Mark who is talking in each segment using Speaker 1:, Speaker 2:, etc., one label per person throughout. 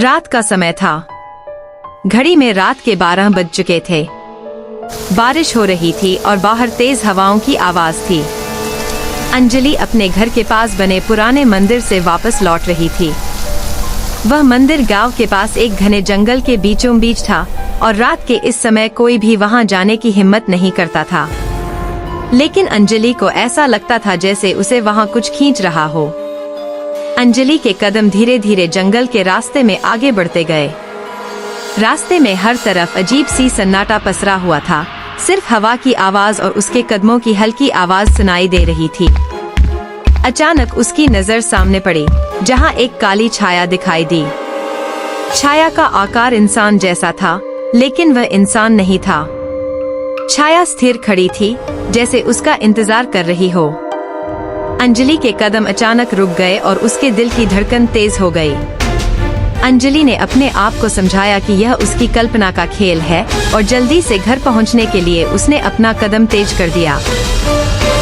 Speaker 1: रात का समय था। घड़ी में रात के 12 बज चुके थे। बारिश हो रही थी और बाहर तेज हवाओं की आवाज थी। अंजलि अपने घर के पास बने पुराने मंदिर से वापस लौट रही थी। वह मंदिर गांव के पास एक घने जंगल के बीचों बीच था और रात के इस समय कोई भी वहां जाने की हिम्मत नहीं करता था। लेकिन अंजलि को ऐसा लगता था जैसे उसे वहां कुछ खींच रहा हो। अंजलि के कदम धीरे धीरे जंगल के रास्ते में आगे बढ़ते गए। रास्ते में हर तरफ अजीब सी सन्नाटा पसरा हुआ था। सिर्फ हवा की आवाज और उसके कदमों की हल्की आवाज सुनाई दे रही थी। अचानक उसकी नजर सामने पड़ी, जहां एक काली छाया दिखाई दी। छाया का आकार इंसान जैसा था, लेकिन वह इंसान नहीं था। छाया स्थिर खड़ी थी, जैसे उसका इंतजार कर रही हो। अंजलि के कदम अचानक रुक गए और उसके दिल की धड़कन तेज हो गई। अंजलि ने अपने आप को समझाया कि यह उसकी कल्पना का खेल है और जल्दी से घर पहुंचने के लिए उसने अपना कदम तेज कर दिया।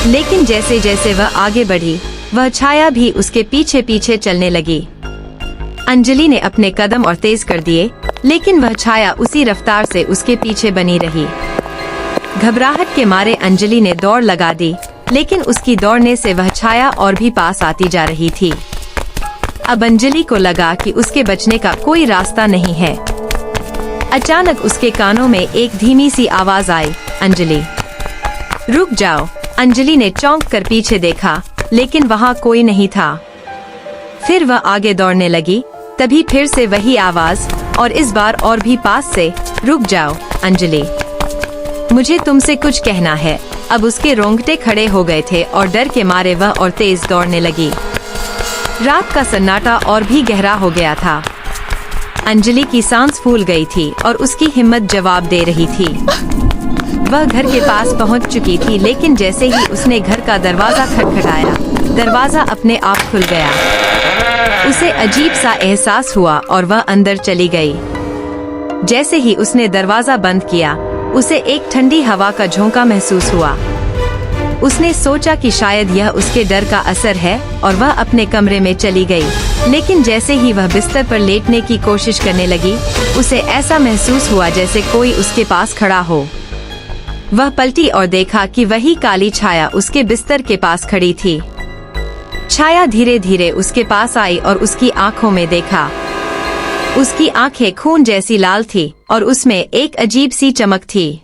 Speaker 1: लेकिन जैसे जैसे वह आगे बढ़ी, वह छाया भी उसके पीछे पीछे चलने लगी। अंजलि ने अपने कदम और तेज कर दिए, लेकिन वह छाया उसी रफ्तार से उसके पीछे बनी रही। घबराहट के मारे अंजलि ने दौड़ लगा दी, लेकिन उसकी दौड़ने से वह छाया और भी पास आती जा रही थी। अब अंजलि को लगा कि उसके बचने का कोई रास्ता नहीं है। अचानक उसके कानों में एक धीमी सी आवाज आई, अंजलि रुक जाओ। अंजलि ने चौंक कर पीछे देखा, लेकिन वहाँ कोई नहीं था। फिर वह आगे दौड़ने लगी। तभी फिर से वही आवाज, और इस बार और भी पास से, रुक जाओ अंजलि, मुझे तुमसे कुछ कहना है। अब उसके रोंगटे खड़े हो गए थे और डर के मारे वह और तेज दौड़ने लगी। रात का सन्नाटा और भी गहरा हो गया था। अंजलि की सांस फूल गई थी और उसकी हिम्मत जवाब दे रही थी। वह घर के पास पहुंच चुकी थी, लेकिन जैसे ही उसने घर का दरवाजा खटखटाया, दरवाजा अपने आप खुल गया। उसे अजीब सा एहसास हुआ और वह अंदर चली गई। जैसे ही उसने दरवाजा बंद किया, उसे एक ठंडी हवा का झोंका महसूस हुआ। उसने सोचा कि शायद यह उसके डर का असर है और वह अपने कमरे में चली गई। लेकिन जैसे ही वह बिस्तर पर लेटने की कोशिश करने लगी, उसे ऐसा महसूस हुआ जैसे कोई उसके पास खड़ा हो। वह पलटी और देखा कि वही काली छाया उसके बिस्तर के पास खड़ी थी। छाया धीरे धीरे उसके पास आई और उसकी आंखों में देखा। उसकी आंखें खून जैसी लाल थी और उसमें एक अजीब सी चमक थी।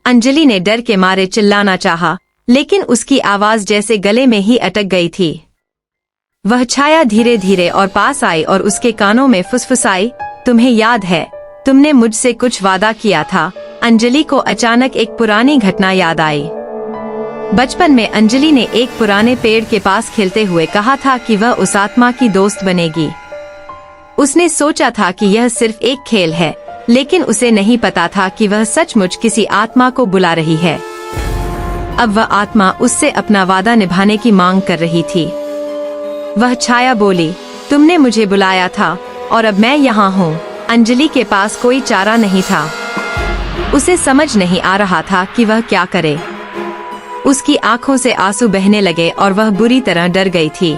Speaker 1: अंजलि ने डर के मारे चिल्लाना चाहा, लेकिन उसकी आवाज जैसे गले में ही अटक गई थी। वह छाया धीरे धीरे और पास आई और उसके कानों में फुसफुसाई, तुम्हें याद है, तुमने मुझसे कुछ वादा किया था। अंजलि को अचानक एक पुरानी घटना याद आई। बचपन में अंजलि ने एक पुराने पेड़ के पास खेलते हुए कहा था कि वह उस आत्मा की दोस्त बनेगी। उसने सोचा था कि यह सिर्फ एक खेल है, लेकिन उसे नहीं पता था कि वह सचमुच किसी आत्मा को बुला रही है। अब वह आत्मा उससे अपना वादा निभाने की मांग कर रही थी। वह छाया बोली, तुमने मुझे बुलाया था और अब मैं यहाँ हूँ। अंजलि के पास कोई चारा नहीं था। उसे समझ नहीं आ रहा था कि वह क्या करे। उसकी आंखों से आंसू बहने लगे और वह बुरी तरह डर गई थी।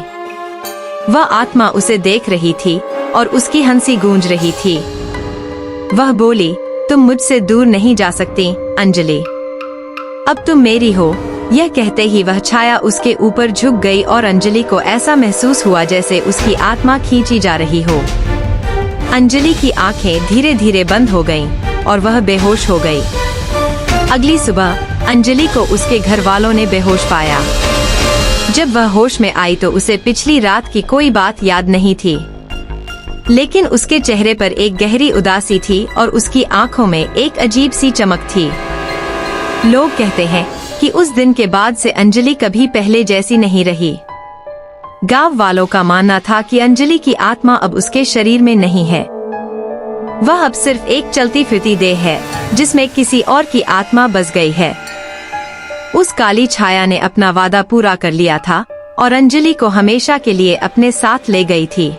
Speaker 1: वह आत्मा उसे देख रही थी और उसकी हंसी गूंज रही थी। वह बोली, तुम मुझसे दूर नहीं जा सकती अंजलि, अब तुम मेरी हो। यह कहते ही वह छाया उसके ऊपर झुक गई और अंजलि को ऐसा महसूस हुआ जैसे उसकी आत्मा खींची जा रही हो। अंजलि की आंखें धीरे धीरे बंद हो गईं और वह बेहोश हो गई। अगली सुबह अंजलि को उसके घर वालों ने बेहोश पाया। जब वह होश में आई तो उसे पिछली रात की कोई बात याद नहीं थी, लेकिन उसके चेहरे पर एक गहरी उदासी थी और उसकी आंखों में एक अजीब सी चमक थी। लोग कहते हैं कि उस दिन के बाद से अंजलि कभी पहले जैसी नहीं रही। गांव वालों का मानना था कि अंजलि की आत्मा अब उसके शरीर में नहीं है। वह अब सिर्फ एक चलती फिरती देह है, जिसमें किसी और की आत्मा बस गई है। उस काली छाया ने अपना वादा पूरा कर लिया था और अंजलि को हमेशा के लिए अपने साथ ले गई थी।